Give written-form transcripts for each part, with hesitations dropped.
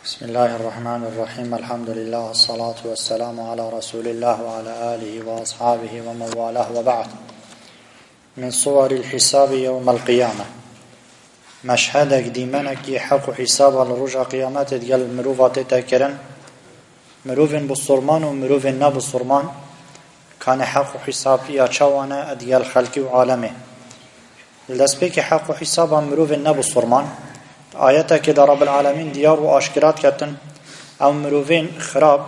بسم الله الرحمن الرحيم الحمد لله والصلاة والسلام على رسول الله وعلى آله وأصحابه ومن والاه وبعد. من صور الحساب يوم القيامة مشهدك ديمنك حق حساب الرجع قيامات ديال مروفات تكرن مروف بالصرمان ومروف ناب الصرمان كان حق حساب يا تشوانا ديال خلق وعالمه لسبيك حق حساب مروف ناب الصرمان آياته كده رب العالمين ديار وآشكرات كتن او مروفين خراب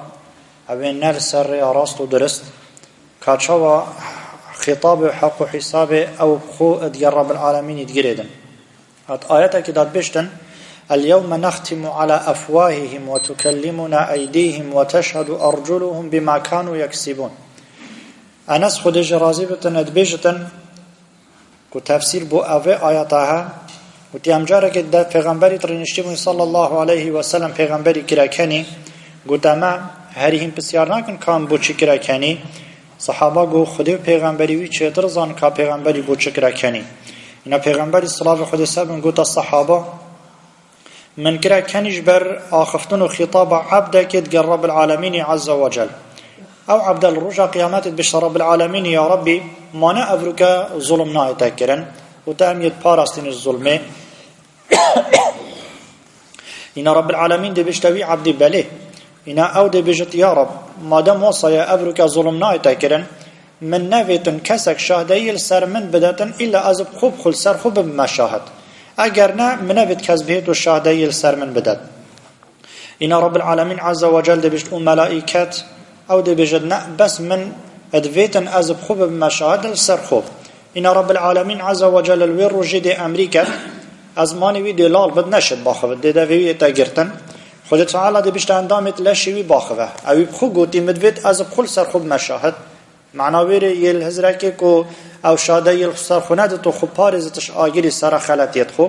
او نر سر راست و درست كاتشوا خطاب حق حساب او خو ديار رب العالمين يتجردن آياته كده بشتن اليوم نختم على أفواههم وتكلمنا أيديهم وتشهد أرجلهم بما كانوا يكسبون. أنس خود جرازي بتن ادبجتن كتفسير بو أوي آياتها وتی امجاره که در پیغمبری ترنشتی بون صلی الله علیه و سلم پیغمبری کراکنی گوتما هری هم بسیار نکن کام بو چی کراکنی صحابه گو خودی پیغمبری وی چطور زان که پیغمبری بو چی کراکنی اینا پیغمبری صلاح خود سبن گوت صحابه من کراکنیش بر آخفتن و خطاب عبده که دگر رب العالمین عز و جل او عبد الرجا قیامت بش رب العالمین یا ربی مانا افروک ظلم نایتا کرن و تعمید پاراستین الظلمه اینا رب العالمین دی بشتوی عبدی بله اینا او دی بجت یا رب مادم وصایا ابروک ظلم نایتا کرن من نویتن کسک شاهدهی سر من بدتن الا از خوب خل سر خوب بمشاهد اگر نه من نویت کس بهت و شاهدهی سر من بدت اینا رب العالمین عز و جل دی بجت اون ملائکت او دی بجت نه بس من ادویتن از خوب بمشاهد سر خوب اینا رب العالمین عز و جل الویر رو جد امریکا از مانوی دلال بد نشد باخوه دیده ویوی تاگرتن خود تعالی دی بشت اندامت لشوی باخوه اوی بخو گوتی مدوید از بخل سر خوب مشاهد معناویر یل هزرکی کو او شاده یل سر خونده تو خوب پارزتش آگیری سر خلطیت خو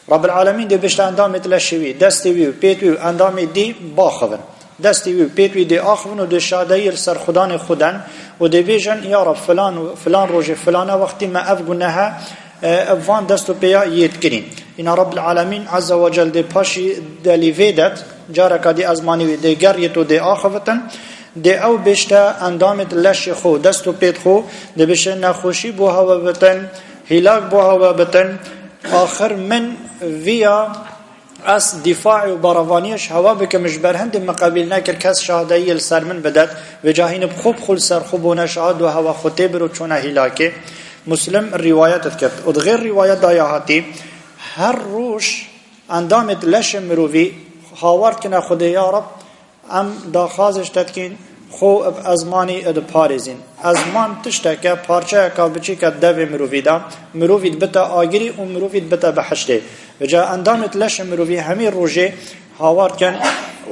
رب العالمین دی بشت اندامت لشوی دستی ویو پیتوی اندام دی باخوه دستی وی پیتوی دی آخون و دی شاده یل سر خودان خودن و دی بیجن یا رب فلان روژه فلان وقتی ما اف گناها افوان دستو پیا یید کرین اینا رب العالمین عز و جل دی پاشی دلی ویدت جارکا دی ازمانی دی گریتو دی آخوتن دی او بشتا اندامت لش خو دستو پیت خو دی بشه نخوشی بو هوا بتن هلاک بو هوا بتن آخر من ویا از دفاع و باروانیش هوا بکمش برهند مقابل نکر کس شهادهی السر من بدد و جاهین بخوب خل سر خوب و نشهاد و هوا خطه برو چونه هلاکه مسلم روایت کرد و غیر روایت دایاهاتی هر روش اندامت لش مروی خاورد کنه خود یا رب ام داخازش تدکین خو ازمانی اد پارزین ازمان تشتکه پارچه که بچی که دو مروی دا مروید بتا آگیری و مروید بتا بحشته و جا اندامت لش مروی همین روژه هاوارد کن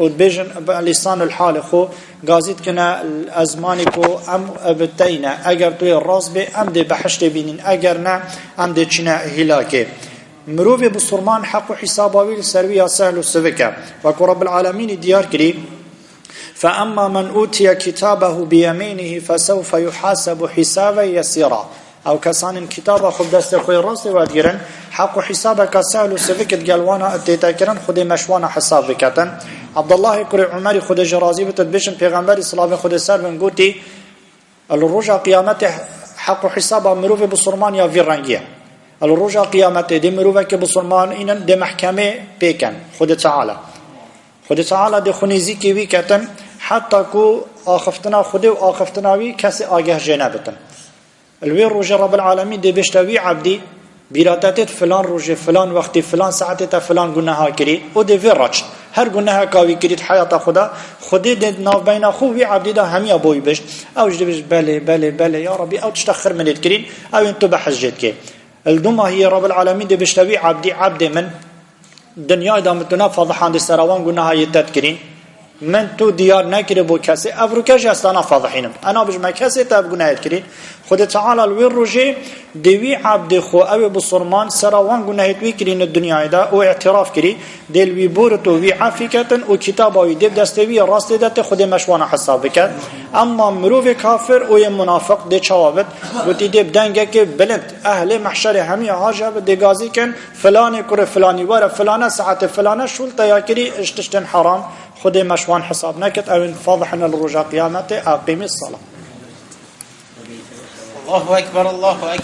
و بیجن لسان الحال خو گازید کنه ازمانی کو ام ابتینه اگر توی راز به ام دی بحشته بینین اگر نه ام دی چنه هلاکه مروی بسرمان حق و حساباوی سروی سهل و سوکه و که رب العالمین دیار کری فأما من أوتي كتابه بيمينه فسوف يحاسب حسابا يسيرا او كسان كتابه خود دست خوی راست وادگیرن حق و حسابك سهل و سفکت گلوانا اتیتا کرن خود مشوانا حساب بکتن عبدالله کر عمری خود جرازی بتد بشن پیغمبر اسلام خود سر بنگوتی الرجع قیامت حق و حساب مروف بسرمان یا ویرنگیه الرجع قیامت دی مروف که بسرمان اینن دی محکمه پیکن خود تعالی دی خونیزی که وی کتن حتی کو آخفتنا خود و آخفتناوی کسی آگه جنه بتن الوی روژه رب العالمین دی بشتوی عبدی بیراتت فلان روژه فلان وقتی فلان ساعتی فلان گناه کری او دی وی رچ هر گناه کاوی کرید حیات خدا خودی دی ناف بین خوبی عبدی دا همی ابوی بشت اوش دی بشت بله یا ربی او تشتخر منید کرین او انتو بحجت که الدوما هی رب العالمین دی بشتوی عبدی من دنیا دامتنا فضحان دی سراوان گناه یتت کرین من تو دیار نکره بو کسی افروکش استانا فضحینم انا بجمع کسی تاب گناهت کرین خود تعالى الوير روجي دوي عبد خو او بصرمان سراوان گناهت وی کرین الدنیا دا او اعتراف کری دل وی بورتو وی عفیکتن او کتابای دب دستوی راست دت خود مشوان حساب کرد اما مروف کافر او منافق ده چاوت گوتی دب دنگه که بلند اهل محشر همی عاجب دگازی کن فلان کر فلانی وره فلانه ساعت فلانه شول تیاکری اشتشتن حرام خود مشوان حساب نکت او فاضحنا الرجا قیامت اقیم الصلاة. الله أكبر الله أكبر.